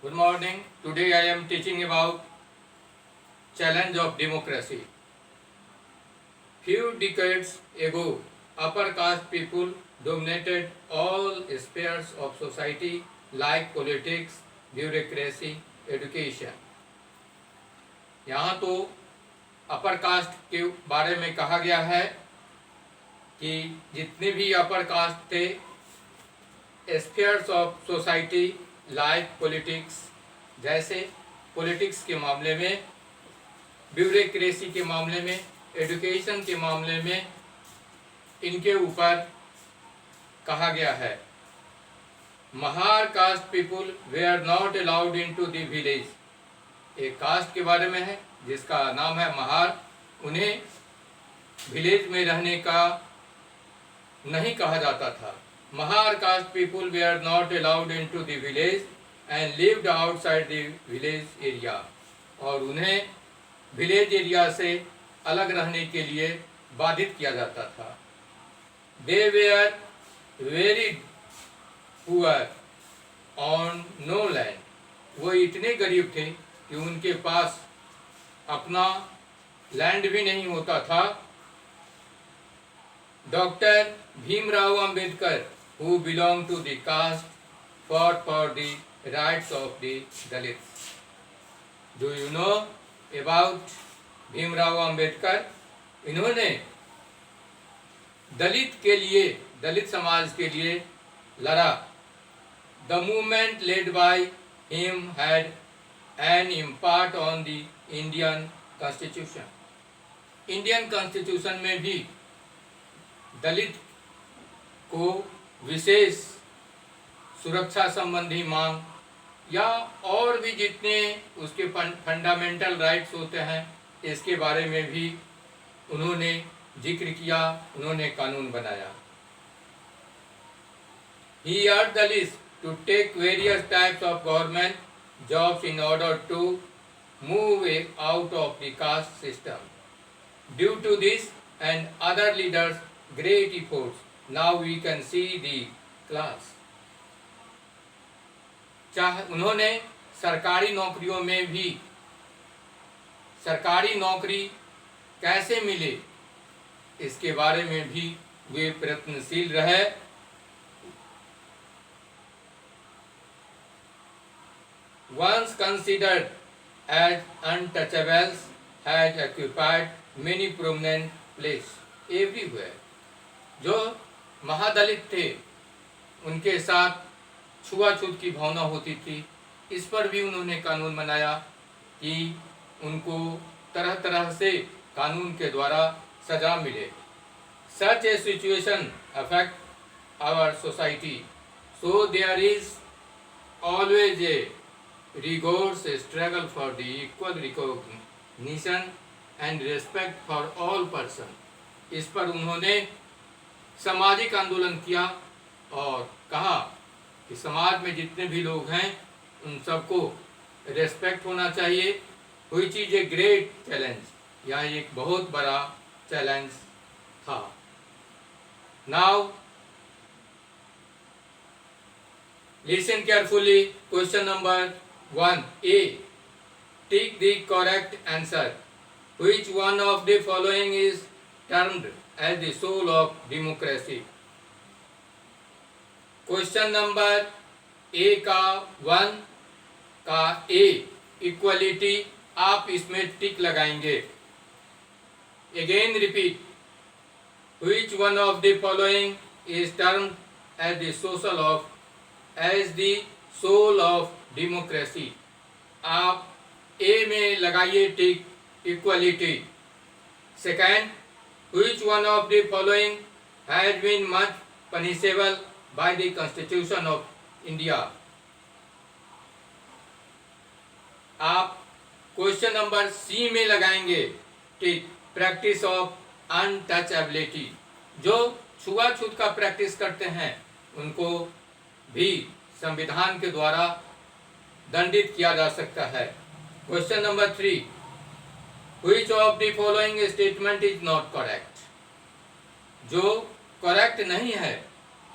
Good morning. Today I am teaching about challenge of democracy. Few decades ago, upper caste people dominated all spheres of society like politics, bureaucracy, education. यहाँ तो upper caste के बारे में कहा गया है कि जितने भी अपर कास्ट थे spheres of society like politics, जैसे पॉलिटिक्स के मामले में, ब्यूरोक्रेसी के मामले में, एजुकेशन के मामले में, इनके ऊपर कहा गया है। Mahar caste people were not allowed into the village. एक कास्ट के बारे में है जिसका नाम है महार। उन्हें विलेज में रहने का नहीं कहा जाता था। Mahar caste people were not allowed into the village and lived outside the village area, और उन्हें विलेज एरिया से अलग रहने के लिए बाधित किया जाता था। They were very poor on no land. वो इतने गरीब थे कि उनके पास अपना लैंड भी नहीं होता था। Doctor Bhimrao Ambedkar, who belonged to the caste, fought for the rights of the Dalits. Do you know about Bhimrao Ambedkar? इन्होंने दलित के लिए, दलित समाज के लिए लड़ा। The movement led by him had an impact on the Indian Constitution. Indian constitution में भी दलित को विशेष सुरक्षा संबंधी मांग या और भी जितने उसके फंडामेंटल राइट्स होते हैं, इसके बारे में भी उन्होंने जिक्र किया, उन्होंने कानून बनाया। He urged Dalits to take various types of government jobs in order to move out of the caste system. Due to this and other leaders' great efforts, now we can see the class. उन्होंने सरकारी नौकरियों में भी, सरकारी नौकरी कैसे मिले इसके बारे में भी वे प्रयत्नशील रहे। Once considered as untouchables, has occupied many prominent places everywhere. जो महादलित थे उनके साथ छुआछूत की भावना होती थी। इस पर भी उन्होंने कानून बनाया कि उनको तरह तरह से कानून के द्वारा सजा मिले। Such a situation affect our society, so there is always a rigorous struggle for the equal recognition and respect for all persons. इस पर उन्होंने सामाजिक आंदोलन किया और कहा कि समाज में जितने भी लोग हैं उन सबको रेस्पेक्ट होना चाहिए। Which is a great challenge. यह एक बहुत बड़ा चैलेंज था। Now listen carefully. Question number 1 A. Take the correct answer. Which one of the following is termed as the soul of democracy? Question number A का 1 का A equality, आप इसमें tick लगाएंगे। Again repeat, which one of the following is termed as the social of as the soul of democracy. आप A में लगाइए tick, equality. Second, which one of the following has been much punishable by the Constitution of India. आप question number C में लगाएंगे टिक, practice of untouchability. जो छुआछूत का practice करते हैं उनको भी संविधान के द्वारा दंडित किया जा सकता है। Question number 3, which of the following statement is not correct. जो करेक्ट नहीं है,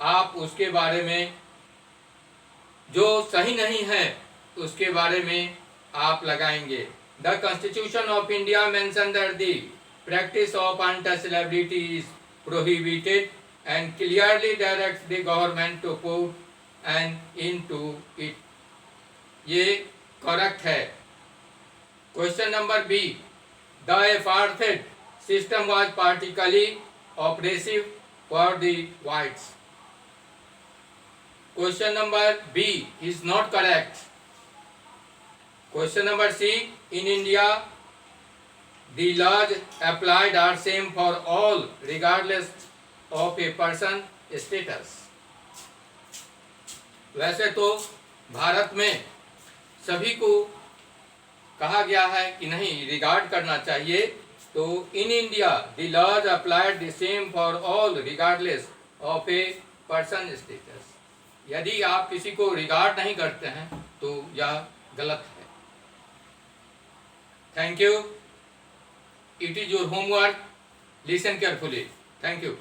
आप उसके बारे में, जो सही नहीं है उसके बारे में आप लगाएंगे। The constitution of India mention that the practice of untouchability is prohibited and clearly directs the government to put an end to it. ये करेक्ट है। Question number B, the apartheid system was particularly oppressive for the whites. Question number B is not correct. Question number C, in India the laws applied are same for all regardless of a person status. वैसे तो भारत में सभी को कहा गया है कि नहीं रिगार्ड करना चाहिए, तो in India the laws applied the same for all regardless of a person status. यदि आप किसी को रिगार्ड नहीं करते हैं तो यह गलत है। Thank you. It is your homework. Listen carefully. Thank you.